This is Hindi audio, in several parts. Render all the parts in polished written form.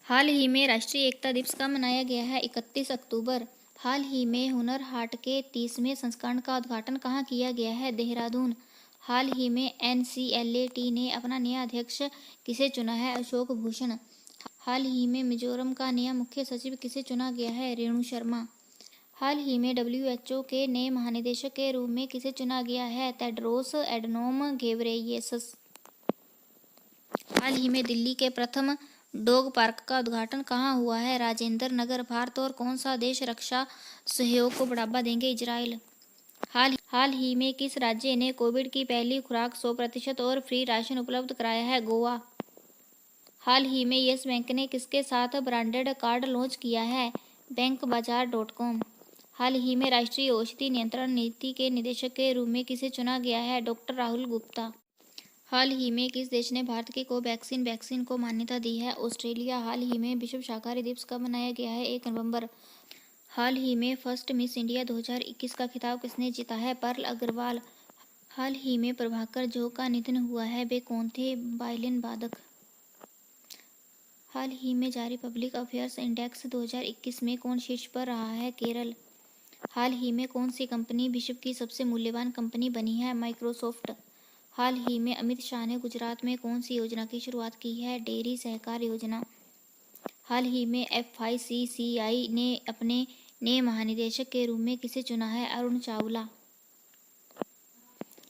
हाल ही में राष्ट्रीय एकता दिवस कब मनाया गया है? 31 अक्टूबर। हाल ही में हुनर हाट के 30वें संस्करण का उद्घाटन कहाँ किया गया है? देहरादून। हाल ही में NCLAT ने अपना नया अध्यक्ष किसे चुना है? अशोक भूषण। हाल ही में मिजोरम का नया मुख्य सचिव किसे चुना गया है? रेणु शर्मा। हाल ही में WHO के नए महानिदेशक के रूप में किसे चुना गया है? Tedros Adhanom Ghebreyesus. हाल ही में दिल्ली के प्रथम डॉग पार्क का उद्घाटन कहाँ हुआ है? राजेंद्र नगर। भारत और कौन सा देश रक्षा सहयोग को बढ़ावा देंगे? इजराइल। हाल ही में किस राज्य ने कोविड की पहली खुराक 100% और फ्री राशन उपलब्ध कराया है? गोवा। हाल ही में येस बैंक ने किसके साथ ब्रांडेड कार्ड लॉन्च किया है? bankbazaar.com। हाल ही में राष्ट्रीय औषधि नियंत्रण नीति के निदेशक के रूप में किसे चुना गया है? डॉक्टर राहुल गुप्ता। हाल ही में किस देश ने भारत की कोवैक्सीन वैक्सीन को मान्यता दी है? ऑस्ट्रेलिया। हाल ही में विश्व शाकाहारी दिवस कब मनाया गया है? 1 नवंबर। हाल ही में फर्स्ट मिस इंडिया 2021 का खिताब किसने जीता है? पर्ल अग्रवाल। हाल ही में प्रभाकर जोग का निधन हुआ है, वे कौन थे? वायलिन वादक। हाल ही में जारी पब्लिक अफेयर्स इंडेक्स 2021 में कौन शीर्ष पर रहा है? केरल। हाल ही में कौन सी कंपनी विश्व की सबसे मूल्यवान कंपनी बनी है? माइक्रोसॉफ्ट। हाल ही में अमित शाह ने गुजरात में कौन सी योजना की शुरुआत की है? डेयरी सहकार योजना। हाल ही में FICCI ने अपने नए महानिदेशक के रूप में किसे चुना है? अरुण चावला।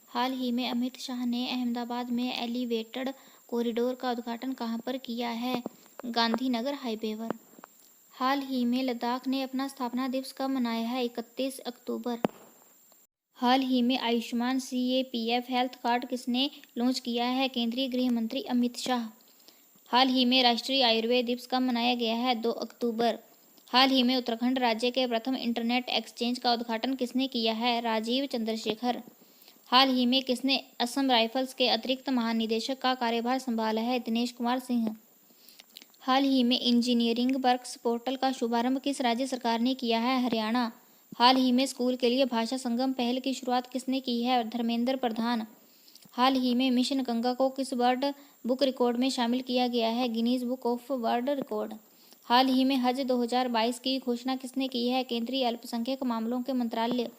हाल ही में अमित शाह ने अहमदाबाद में एलिवेटेड कॉरिडोर का उद्घाटन कहाँ पर किया है? गांधीनगर हाईवे पर। हाल ही में लद्दाख ने अपना स्थापना दिवस कब मनाया है? 31 अक्टूबर। हाल ही में आयुष्मान CAPF हेल्थ कार्ड किसने लॉन्च किया है? केंद्रीय गृह मंत्री अमित शाह। हाल ही में राष्ट्रीय आयुर्वेद दिवस कब मनाया गया है? 2 अक्टूबर। हाल ही में उत्तराखंड राज्य के प्रथम इंटरनेट एक्सचेंज का उद्घाटन किसने किया है? राजीव चंद्रशेखर। हाल ही में किसने असम राइफल्स के अतिरिक्त महानिदेशक का कार्यभार संभाला है? दिनेश कुमार सिंह। हाल ही में इंजीनियरिंग वर्क्स पोर्टल का शुभारंभ किस राज्य सरकार ने किया है? हरियाणा। हाल ही में स्कूल के लिए भाषा संगम पहल की शुरुआत किसने की है? धर्मेंद्र प्रधान। हाल ही में मिशन गंगा को किस वर्ल्ड बुक रिकॉर्ड में शामिल किया गया है? Guinness book of world record. हाल ही में हज 2022 की घोषणा किसने की है? केंद्रीय अल्पसंख्यक मामलों के मंत्रालय।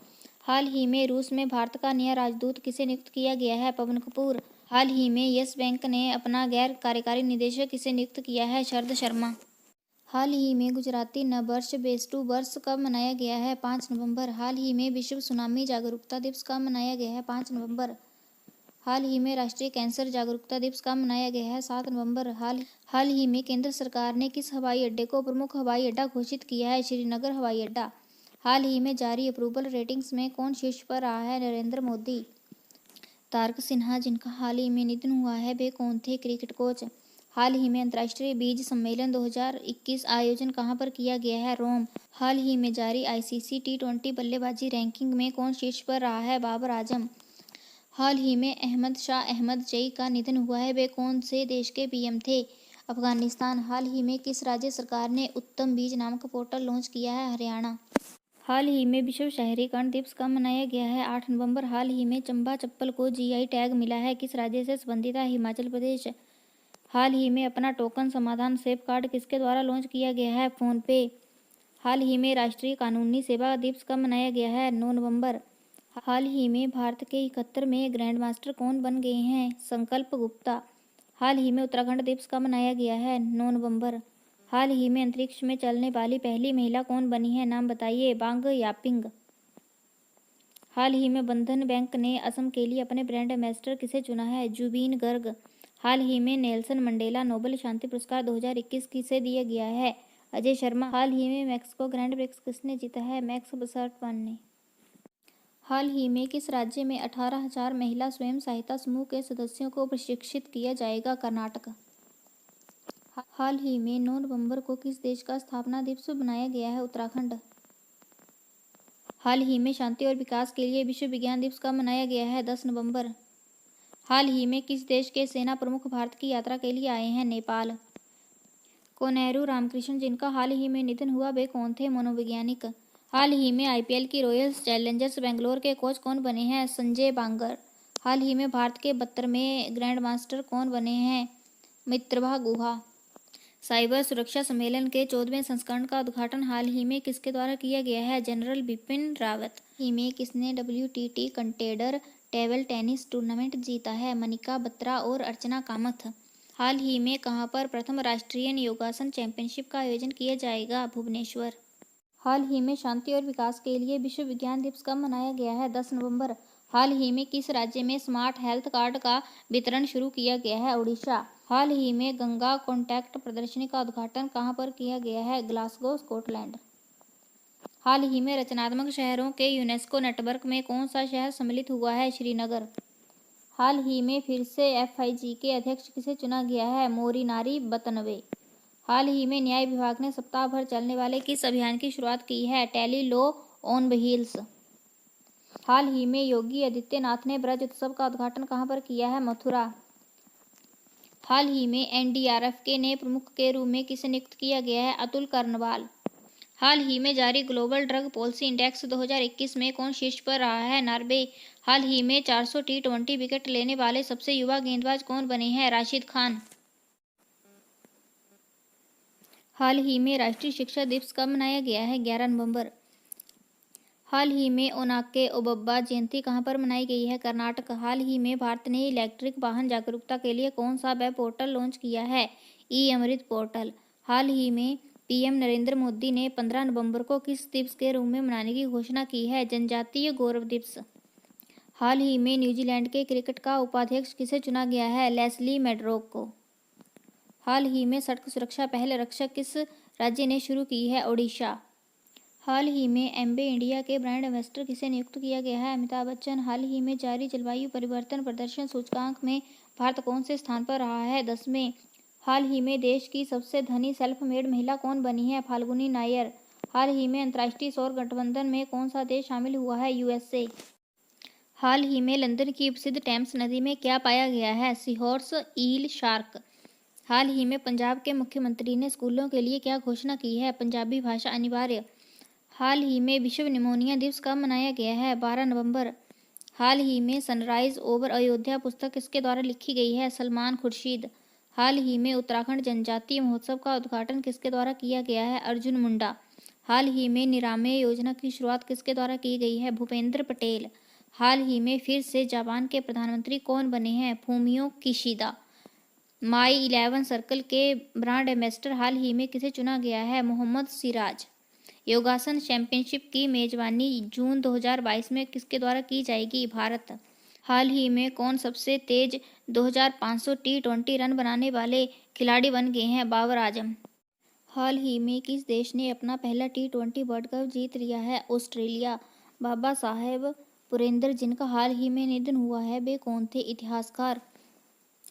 हाल ही में रूस में भारत का नया राजदूत किसे नियुक्त किया गया है? पवन कपूर। हाल ही में येस बैंक ने अपना गैर कार्यकारी निदेशक किसे नियुक्त किया है? शरद शर्मा। हाल ही में गुजराती नववर्ष बेसतु वर्ष कब मनाया गया है? 5 नवंबर। हाल ही में विश्व सुनामी जागरूकता दिवस कब मनाया गया है? 5 नवंबर। हाल ही में राष्ट्रीय कैंसर जागरूकता दिवस कब मनाया गया है? 7 नवंबर। हाल ही में केंद्र सरकार ने किस हवाई अड्डे को प्रमुख हवाई अड्डा घोषित किया है? श्रीनगर हवाई अड्डा। हाल ही में जारी अप्रूवल रेटिंग्स में कौन शीर्ष पर रहा है? नरेंद्र मोदी। तारक सिन्हा, जिनका हाल ही में निधन हुआ है, वे कौन थे? Cricket coach. हाल ही में अंतर्राष्ट्रीय बीज सम्मेलन 2021 आयोजन कहाँ पर किया गया है? रोम। हाल ही में जारी ICC T20 बल्लेबाजी रैंकिंग में कौन शीर्ष पर रहा है? बाबर आजम। हाल ही में अहमद शाह अहमदजई का निधन हुआ है, वे कौन से देश के PM थे? अफगानिस्तान। हाल ही में किस राज्य सरकार ने उत्तम बीज नामक पोर्टल लॉन्च किया है? हरियाणा। हाल ही में विश्व शहरीकरण दिवस कब मनाया गया है? 8 नवंबर। हाल ही में चंबा चप्पल को GI टैग मिला है, किस राज्य से संबंधित है? हिमाचल प्रदेश। हाल ही में अपना टोकन समाधान सेफ कार्ड किसके द्वारा लॉन्च किया गया है? फोन पे। हाल ही में राष्ट्रीय कानूनी सेवा दिवस कब मनाया गया है? 9 नवंबर। हाल ही में भारत के 71वें ग्रैंड मास्टर कौन बन गए हैं? संकल्प गुप्ता। हाल ही में उत्तराखंड दिवस कब मनाया गया है? 9 नवंबर। हाल ही में अंतरिक्ष में चलने वाली पहली महिला कौन बनी है? नाम बताइए। बांग यापिंग। हाल ही में बंधन बैंक ने असम के लिए अपने ब्रांड एम्बेसडर किसे चुना है? जुबीन गर्ग। हाल ही में नेल्सन मंडेला नोबेल शांति पुरस्कार 2021 किसे दिया गया है? अजय शर्मा। हाल ही में मैक्सिको ग्रैंड प्रिक्स किसने जीता है? मैक्स वर्स्टैपेन ने। हाल ही में किस राज्य में 18,000 महिला स्वयं सहायता समूह के सदस्यों को प्रशिक्षित किया जाएगा? कर्नाटक। हाल ही में 9 नवंबर को किस देश का स्थापना दिवस मनाया गया है? उत्तराखंड। हाल ही में शांति और विकास के लिए विश्व विज्ञान दिवस कब मनाया गया है? 10 नवंबर। हाल ही में किस देश के सेना प्रमुख भारत की यात्रा के लिए आए हैं? नेपाल। कोनेरू रामकृष्ण, जिनका हाल ही में निधन हुआ, वे कौन थे? मनोवैज्ञानिक। हाल ही में IPL की रॉयल चैलेंजर्स बेंगलोर के कोच कौन बने हैं? संजय बांगर। हाल ही में भारत के 72वें ग्रैंड मास्टर कौन बने हैं? मित्रभा गुहा। साइबर सुरक्षा सम्मेलन के 14वें संस्करण का उद्घाटन हाल ही में किसके द्वारा किया गया है? जनरल बिपिन रावत। ही में किसने WTT contender table tennis tournament जीता है? मनिका बत्रा और अर्चना कामथ। हाल ही में कहां पर प्रथम राष्ट्रीय योगासन चैंपियनशिप का आयोजन किया जाएगा? भुवनेश्वर। हाल ही में शांति और विकास के लिए विश्व विज्ञान दिवस कब मनाया गया है? 10 नवंबर। हाल ही में किस राज्य में स्मार्ट हेल्थ कार्ड का वितरण शुरू किया गया है? उड़ीसा। हाल ही में गंगा कॉन्टैक्ट प्रदर्शनी का उद्घाटन कहां पर किया गया है? Glasgow, Scotland. हाल ही में रचनात्मक शहरों के यूनेस्को नेटवर्क में कौन सा शहर सम्मिलित हुआ है? श्रीनगर। हाल ही में फिर से FIG के अध्यक्ष किसे चुना गया है? मोरीनारी बतनवे। हाल ही में न्याय विभाग ने सप्ताह भर चलने वाले किस अभियान की शुरुआत की है? Tele law on wheels. हाल ही में योगी आदित्यनाथ ने ब्रज उत्सव का उद्घाटन कहां पर किया है? मथुरा। हाल ही में NDRF के नए प्रमुख के रूप में किसे नियुक्त किया गया है? अतुल कर्णवाल। हाल ही में जारी ग्लोबल ड्रग पॉलिसी इंडेक्स 2021 में कौन शीर्ष पर रहा है? नॉर्वे। हाल ही में 400 T20 विकेट लेने वाले सबसे युवा गेंदबाज कौन बने हैं? राशिद खान। हाल ही में राष्ट्रीय शिक्षा दिवस कब मनाया गया है? 11 नवंबर। हाल ही में ओनाके ओबब्बा जयंती कहां पर मनाई गई है? कर्नाटक। हाल ही में भारत ने इलेक्ट्रिक वाहन जागरूकता के लिए कौन सा वेब पोर्टल लॉन्च किया है? ई-अमृत पोर्टल। हाल ही में PM नरेंद्र मोदी ने 15 नवंबर को किस दिवस के रूप में मनाने की घोषणा की है? जनजातीय गौरव दिवस। हाल ही में न्यूजीलैंड के क्रिकेट का उपाध्यक्ष किसे चुना गया है? लेस्ली मैडरॉक को। हाल ही में सड़क सुरक्षा पहल रक्षक किस राज्य ने शुरू की है? ओडिशा। हाल ही में एम्बे इंडिया के ब्रांड एम्बेसडर किसे नियुक्त किया गया है? अमिताभ बच्चन। हाल ही में जारी जलवायु परिवर्तन प्रदर्शन सूचकांक में भारत कौन से स्थान पर रहा है? 10वें। हाल ही में देश की सबसे धनी सेल्फ मेड महिला कौन बनी है? फाल्गुनी नायर। हाल ही में अंतर्राष्ट्रीय सौर गठबंधन में कौन सा देश शामिल हुआ है? USA। हाल ही में लंदन की प्रसिद्ध टेम्स नदी में क्या पाया गया है? सीहॉर्स ईल शार्क। हाल ही में पंजाब के मुख्यमंत्री ने स्कूलों के लिए क्या घोषणा की है? पंजाबी भाषा अनिवार्य। हाल ही में विश्व निमोनिया दिवस कब मनाया गया है? 12 नवंबर। हाल ही में सनराइज ओवर अयोध्या पुस्तक किसके द्वारा लिखी गई है? सलमान खुर्शीद। हाल ही में उत्तराखंड जनजातीय महोत्सव का उद्घाटन किसके द्वारा किया गया है? अर्जुन मुंडा। हाल ही में निरामय योजना की शुरुआत किसके द्वारा की गई है? भूपेंद्र पटेल। हाल ही में फिर से जापान के प्रधानमंत्री कौन बने हैं? Fumio Kishida. माई 11 सर्कल के ब्रांड एम्बेसडर हाल ही में किसे चुना गया है? मोहम्मद सिराज। योगासन चैंपियनशिप की मेजबानी जून 2022 में किसके द्वारा की जाएगी? भारत। हाल ही में कौन सबसे तेज 2500 T20 रन बनाने वाले खिलाड़ी बन गए हैं? बाबर आजम। हाल ही में किस देश ने अपना पहला T20 वर्ल्ड कप जीत लिया है? ऑस्ट्रेलिया। बाबा साहेब पुरेंद्र जिनका हाल ही में निधन हुआ है, वे कौन थे? इतिहासकार।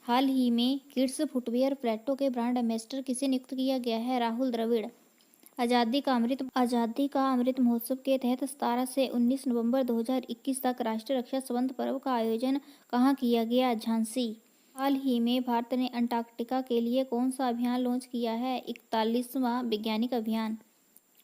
हाल ही में किड्स फुटवियर प्लेटो के ब्रांड एम्बेसडर किसे नियुक्त किया गया है? राहुल द्रविड़। आज़ादी का अमृत महोत्सव के तहत 17 से 19 नवंबर 2021 तक राष्ट्रीय रक्षा संबंध पर्व का आयोजन कहाँ किया गया? झांसी। हाल ही में भारत ने अंटार्कटिका के लिए कौन सा अभियान लॉन्च किया है? 41वां वैज्ञानिक अभियान।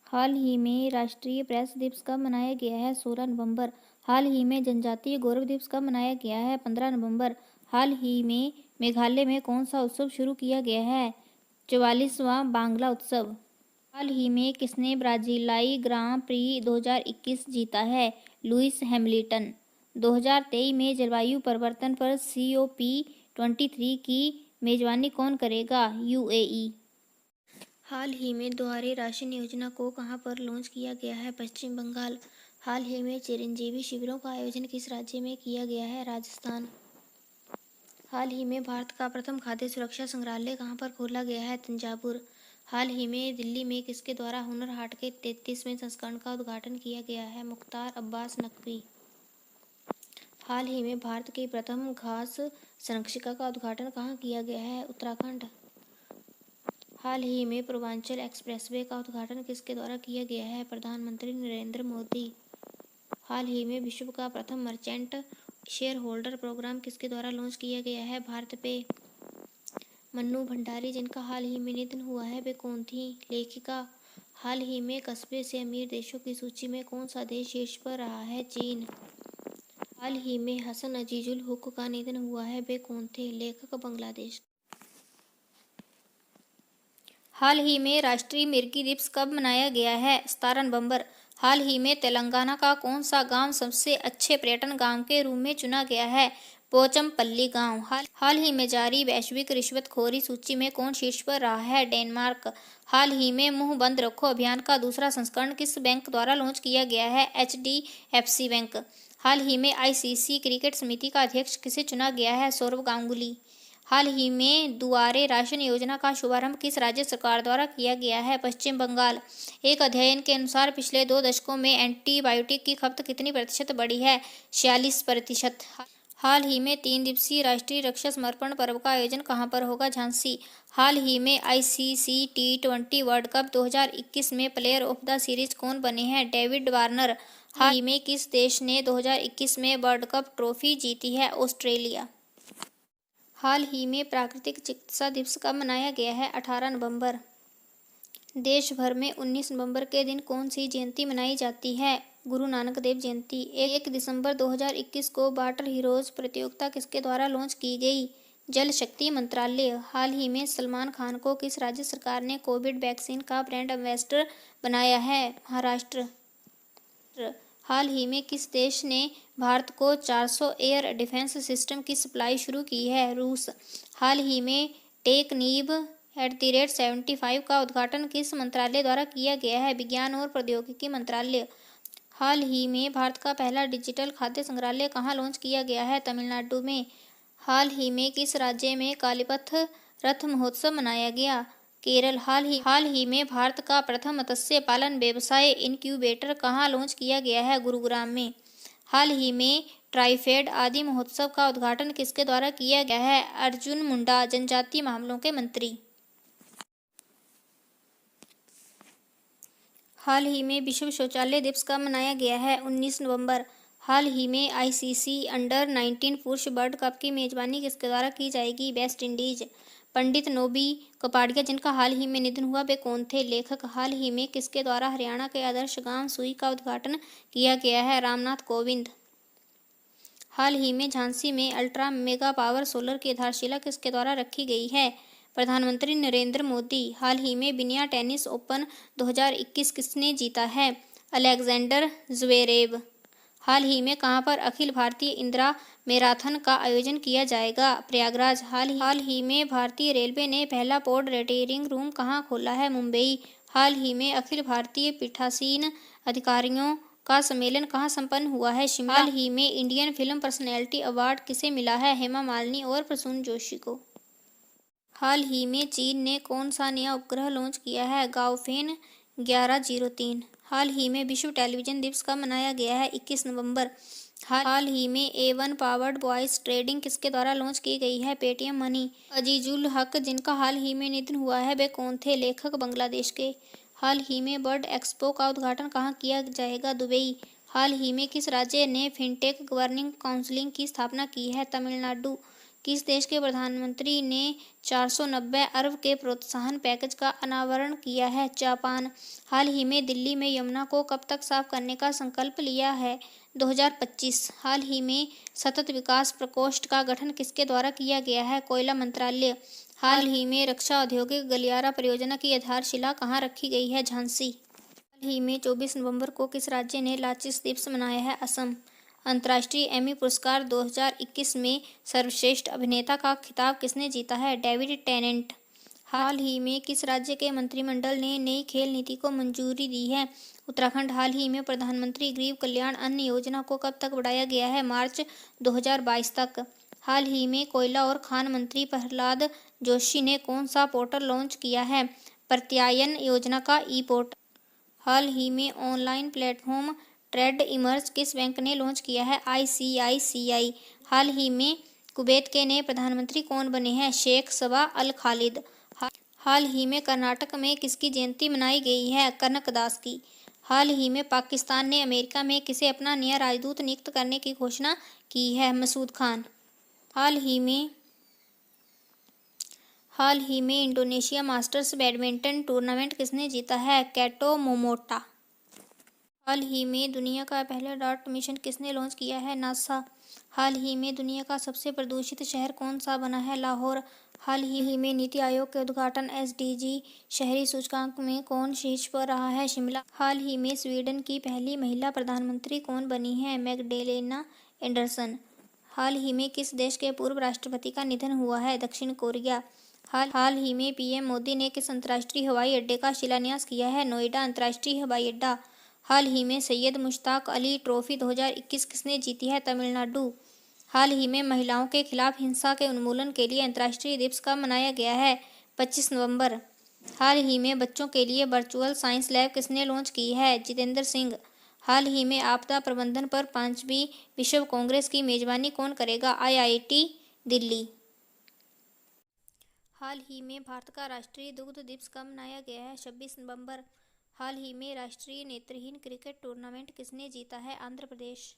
हाल ही में राष्ट्रीय प्रेस दिवस कब मनाया गया है? 16 नवंबर। हाल ही में जनजातीय गौरव दिवस कब मनाया गया है? 15 नवंबर। हाल ही में मेघालय में कौन सा उत्सव शुरू किया गया है? 44वां बांग्ला उत्सव। हाल ही में किसने ब्राजीलाई ग्रां प्री 2021 जीता है? Lewis Hamilton. 2023 में जलवायु परिवर्तन पर COP23 की मेजबानी कौन करेगा? UAE। हाल ही में दोहरे राशन योजना को कहां पर लॉन्च किया गया है? पश्चिम बंगाल। हाल ही में चिरंजीवी शिविरों का आयोजन किस राज्य में किया गया है? राजस्थान। हाल ही में भारत का प्रथम खाद्य सुरक्षा संग्रहालय कहां पर खोला गया है? तंजावुर। हाल ही में दिल्ली में किसके द्वारा हुनर हाट के 33वें संस्करण का उद्घाटन किया गया है? मुख्तार अब्बास नकवी। हाल ही में भारत की प्रथम घास संरक्षिका का उद्घाटन कहाँ किया गया है? उत्तराखंड। हाल ही में पूर्वांचल एक्सप्रेसवे का उद्घाटन किसके द्वारा किया गया है? प्रधानमंत्री नरेंद्र मोदी। हाल ही में विश्व का प्रथम मर्चेंट शेयर होल्डर प्रोग्राम किसके द्वारा लॉन्च किया गया है? भारत पे। मन्नू भंडारी जिनका हाल ही में निधन हुआ है, वे कौन थी? लेखिका। हाल ही में कस्बे से अमीर देशों की सूची में कौन सा देश शीर्ष पर रहा है? चीन। हाल ही में हसन अजीजुल हुक का निधन हुआ है, वे कौन थे? लेखक, बांग्लादेश। हाल ही में राष्ट्रीय मिर्गी दिवस कब मनाया गया है? 17 नवंबर। हाल ही में तेलंगाना का कौन सा गांव सबसे अच्छे पर्यटन गांव के रूप में चुना गया है? पोचमपल्ली गांव। हाल ही में जारी वैश्विक रिश्वतखोरी सूची में कौन शीर्ष पर रहा है? डेनमार्क। हाल ही में मुंह बंद रखो अभियान का दूसरा संस्करण किस बैंक द्वारा लॉन्च किया गया है? HDFC bank. हाल ही में ICC क्रिकेट समिति का अध्यक्ष किसे चुना गया है? सौरव गांगुली। हाल ही में दुआरे राशन योजना का शुभारंभ किस राज्य सरकार द्वारा किया गया है? पश्चिम बंगाल। एक अध्ययन के अनुसार पिछले 2 दशकों में एंटीबायोटिक की खपत कितनी प्रतिशत बढ़ी है? 46%। हाल ही में 3 दिवसीय राष्ट्रीय रक्षा समर्पण पर्व का आयोजन कहां पर होगा? झांसी। हाल ही में ICC T20 वर्ल्ड कप 2021 में प्लेयर ऑफ द सीरीज कौन बने हैं? David Warner. हाल ही में किस देश ने 2021 में वर्ल्ड कप ट्रॉफी जीती है? ऑस्ट्रेलिया। हाल ही में प्राकृतिक चिकित्सा दिवस कब मनाया गया है? 18 नवंबर। देश भर में 19 नवंबर के दिन कौन सी जयंती मनाई जाती है? गुरु नानक देव जयंती। 1 दिसंबर 2021 को वाटर हीरोज प्रतियोगिता किसके द्वारा लॉन्च की गई? जल शक्ति मंत्रालय। हाल ही में सलमान खान को किस राज्य सरकार ने कोविड वैक्सीन का ब्रांड एम्बेसडर बनाया है? महाराष्ट्र। हाल ही में किस देश ने भारत को 400 एयर डिफेंस सिस्टम की सप्लाई शुरू की है? रूस। हाल ही में टेकनीब@75 का उद्घाटन किस मंत्रालय द्वारा किया गया है? विज्ञान और प्रौद्योगिकी मंत्रालय। हाल ही में भारत का पहला डिजिटल खाद्य संग्रहालय कहाँ लॉन्च किया गया है? तमिलनाडु में। हाल ही में किस राज्य में कालीपथ रथ महोत्सव मनाया गया? केरल। हाल ही में भारत का प्रथम मत्स्य पालन व्यवसाय इनक्यूबेटर कहाँ लॉन्च किया गया है? गुरुग्राम में। हाल ही में ट्राइफेड आदि महोत्सव का उद्घाटन किसके द्वारा किया गया है? अर्जुन मुंडा, जनजातीय मामलों के मंत्री। हाल ही में विश्व शौचालय दिवस कब मनाया गया है? 19 नवंबर। हाल ही में ICC अंडर-19 पुरुष वर्ल्ड कप की मेजबानी किसके द्वारा की जाएगी? West Indies. पंडित नोबी कपाड़िया जिनका हाल ही में निधन हुआ वे कौन थे? लेखक। हाल ही में किसके द्वारा हरियाणा के आदर्श गांव सुई का उद्घाटन किया गया है? रामनाथ कोविंद। हाल ही में झांसी में अल्ट्रा मेगा पावर सोलर की आधारशिला किसके द्वारा रखी गई है? प्रधानमंत्री नरेंद्र मोदी। हाल ही में वियना टेनिस ओपन 2021 किसने जीता है? Alexander Zverev. हाल ही में कहां पर अखिल भारतीय इंदिरा मैराथन का आयोजन किया जाएगा? प्रयागराज। हाल ही में भारतीय रेलवे ने पहला पोर्ट रिटेयरिंग रूम कहां खोला है? मुंबई। हाल ही में अखिल भारतीय पीठासीन अधिकारियों का सम्मेलन कहाँ संपन्न हुआ है? शिमला। हाल ही में इंडियन फिल्म पर्सनैलिटी अवार्ड किसे मिला है? हेमा मालिनी और प्रसून जोशी को। हाल ही में चीन ने कौन सा नया उपग्रह लॉन्च किया है? गाओफेन 1103। हाल ही में विश्व टेलीविजन दिवस कब मनाया गया है? 21 नवंबर। हाल ही में A1 पावर्ड वॉइस ट्रेडिंग किसके द्वारा लॉन्च की गई है? Paytm money. अजीजुल हक जिनका हाल ही में निधन हुआ है वे कौन थे? लेखक, बांग्लादेश के। हाल ही में बर्ड एक्सपो का उद्घाटन कहाँ किया जाएगा? दुबई। हाल ही में किस राज्य ने फिनटेक गवर्निंग काउंसिल की स्थापना की है? तमिलनाडु। किस देश के प्रधानमंत्री ने 490 अरब के प्रोत्साहन पैकेज का अनावरण किया है? जापान। हाल ही में दिल्ली में यमुना को कब तक साफ करने का संकल्प लिया है? 2025। हाल ही में सतत विकास प्रकोष्ठ का गठन किसके द्वारा किया गया है? कोयला मंत्रालय। हाल ही में रक्षा औद्योगिक गलियारा परियोजना की आधारशिला कहाँ रखी गई है? झांसी। हाल ही में 24 नवंबर को किस राज्य ने लाचिस दिवस मनाया है? असम। अंतर्राष्ट्रीय एमी पुरस्कार 2021 में सर्वश्रेष्ठ अभिनेता का खिताब किसने जीता है? David tenant. हाल ही में किस राज्य के मंत्रिमंडल ने नई खेल नीति को मंजूरी दी है? उत्तराखंड। हाल ही में प्रधानमंत्री गरीब कल्याण अन्न योजना को कब तक बढ़ाया गया है? मार्च 2022 तक। हाल ही में कोयला और खान मंत्री प्रहलाद जोशी ने कौन सा पोर्टल लॉन्च किया है? प्रत्यायन योजना का ई-पोर्टल। हाल ही में ऑनलाइन प्लेटफॉर्म ट्रेड इमर्ज किस बैंक ने लॉन्च किया है? ICICI। हाल ही में कुवैत के नए प्रधानमंत्री कौन बने हैं? शेख सबा अल खालिद। हाल ही में कर्नाटक में किसकी जयंती मनाई गई है? कनकदास की। हाल ही में पाकिस्तान ने अमेरिका में किसे अपना नया राजदूत नियुक्त करने की घोषणा की है? मसूद खान। हाल ही में इंडोनेशिया मास्टर्स बैडमिंटन टूर्नामेंट किसने जीता है? Keto Momota. हाल ही में दुनिया का पहला डार्ट मिशन किसने लॉन्च किया है? नासा। हाल ही में दुनिया का सबसे प्रदूषित शहर कौन सा बना है? लाहौर। हाल ही में नीति आयोग के उद्घाटन एसडीजी शहरी सूचकांक में कौन शीर्ष पर रहा है? शिमला। हाल ही में स्वीडन की पहली महिला प्रधानमंत्री कौन बनी है? Magdalena Andersson. हाल ही में किस देश के पूर्व राष्ट्रपति का निधन हुआ है? दक्षिण कोरिया। हाल ही में पीएम मोदी ने किस अंतर्राष्ट्रीय हवाई अड्डे का शिलान्यास किया है? नोएडा अंतर्राष्ट्रीय हवाई अड्डा। हाल ही में सैयद मुश्ताक अली ट्रॉफी 2021 किसने जीती है? तमिलनाडु। हाल ही में महिलाओं के खिलाफ हिंसा के उन्मूलन के लिए अंतर्राष्ट्रीय दिवस कब मनाया गया है? 25 नवंबर। हाल ही में बच्चों के लिए वर्चुअल साइंस लैब किसने लॉन्च की है? जितेंद्र सिंह। हाल ही में आपदा प्रबंधन पर 5वीं विश्व कांग्रेस की मेजबानी कौन करेगा? आईआईटी दिल्ली। हाल ही में भारत का राष्ट्रीय दुग्ध दिवस कब मनाया गया है? 26 नवंबर। हाल ही में राष्ट्रीय नेत्रहीन क्रिकेट टूर्नामेंट किसने जीता है? आंध्र प्रदेश।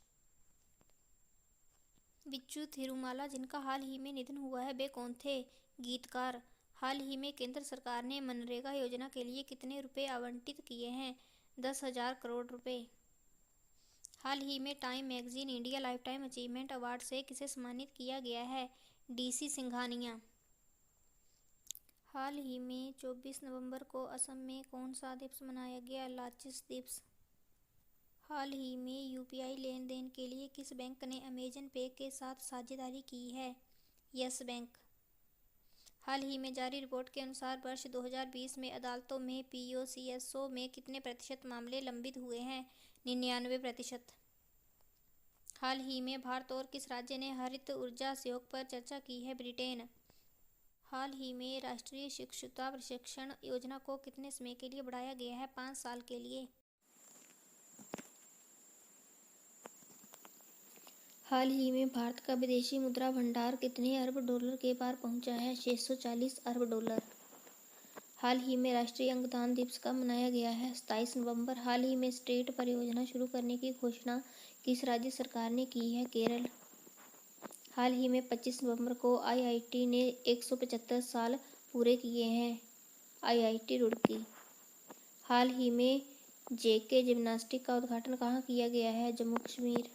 बिच्चू थिरुमाला जिनका हाल ही में निधन हुआ है, वे कौन थे? गीतकार। हाल ही में केंद्र सरकार ने मनरेगा योजना के लिए कितने रुपए आवंटित किए हैं? 10,000 करोड़ रुपए। हाल ही में time magazine India lifetime achievement award से किसे सम्मानित किया गया है? डीसी सिंघानिया। हाल ही में 24 नवंबर को असम में कौन सा दिवस मनाया गया? लाचिस दिवस। हाल ही में यूपीआई लेन देन के लिए किस बैंक ने अमेजन पे के साथ साझेदारी की है? Yes bank. हाल ही में जारी रिपोर्ट के अनुसार वर्ष 2020 में अदालतों में पीओसीएसओ में कितने प्रतिशत मामले लंबित हुए हैं? 99%। हाल ही में भारत और किस राज्य ने हरित ऊर्जा सहयोग पर चर्चा की है? ब्रिटेन। हाल ही में राष्ट्रीय शिक्षुता प्रशिक्षण योजना को कितने समय के लिए बढ़ाया गया है? 5 साल के लिए। हाल ही में भारत का विदेशी मुद्रा भंडार कितने अरब डॉलर के पार पहुंचा है? 640 अरब डॉलर। हाल ही में राष्ट्रीय अंगदान दिवस कब मनाया गया है? 27 नवंबर। हाल ही में स्ट्रीट परियोजना शुरू करने की घोषणा किस राज्य सरकार ने की है? केरल। हाल ही में 25 नवंबर को आईआईटी ने 175 साल पूरे किए हैं। आईआईटी रुड़की। हाल ही में जेके जिम्नास्टिक का उद्घाटन कहाँ किया गया है? जम्मू कश्मीर।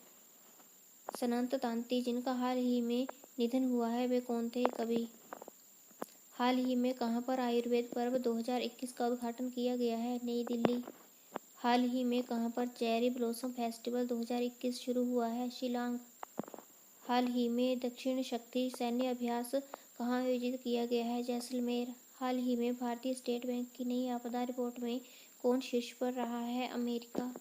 सनत तांती जिनका हाल ही में निधन हुआ है, वे कौन थे? कवि। हाल ही में कहाँ पर आयुर्वेद पर्व 2021 का उद्घाटन किया गया है? नई दिल्ली। हाल ही में कहाँ पर चेरी ब्लॉसम फेस्टिवल 2021 शुरू हुआ है? शिलांग। हाल ही में दक्षिण शक्ति सैन्य अभ्यास कहाँ आयोजित किया गया है? जैसलमेर। हाल ही में भारतीय स्टेट बैंक की नई आपदा रिपोर्ट में कौन शीर्ष पर रहा है? अमेरिका।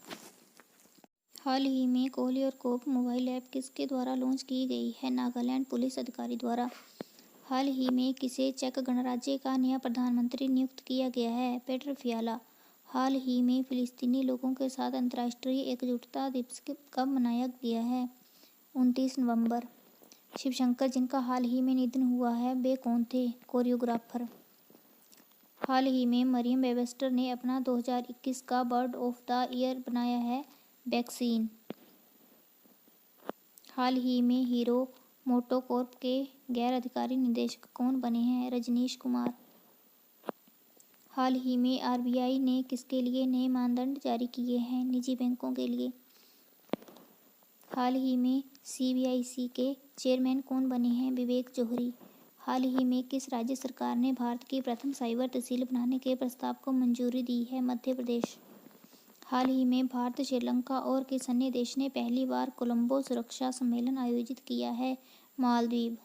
हाल ही में कोहली और कोप मोबाइल ऐप किसके द्वारा लॉन्च की गई है? नागालैंड पुलिस अधिकारी द्वारा। हाल ही में किसे चेक गणराज्य का नया प्रधानमंत्री नियुक्त किया गया है? पेटर फियाला। हाल ही में फिलिस्तीनी लोगों के साथ अंतर्राष्ट्रीय एकजुटता दिवस कब मनाया गया है? 29 नवंबर। शिवशंकर जिनका हाल ही में निधन हुआ है, वे कौन थे? कोरियोग्राफर। हाल ही में मरियम वेबस्टर ने अपना 2021 का बर्ड ऑफ द ईयर बनाया है? वैक्सीन। हाल ही में हीरो मोटोकॉर्प के गैर अधिकारी निदेशक कौन बने हैं? रजनीश कुमार। हाल ही में आरबीआई ने किसके लिए नए मानदंड जारी किए हैं? निजी बैंकों के लिए। हाल ही में सीबीआईसी के चेयरमैन कौन बने हैं? विवेक जौहरी। हाल ही में किस राज्य सरकार ने भारत की प्रथम साइबर तहसील बनाने के प्रस्ताव को मंजूरी दी है? मध्य प्रदेश। हाल ही में भारत, श्रीलंका और किस अन्य देश ने पहली बार कोलंबो सुरक्षा सम्मेलन आयोजित किया है? मालदीव।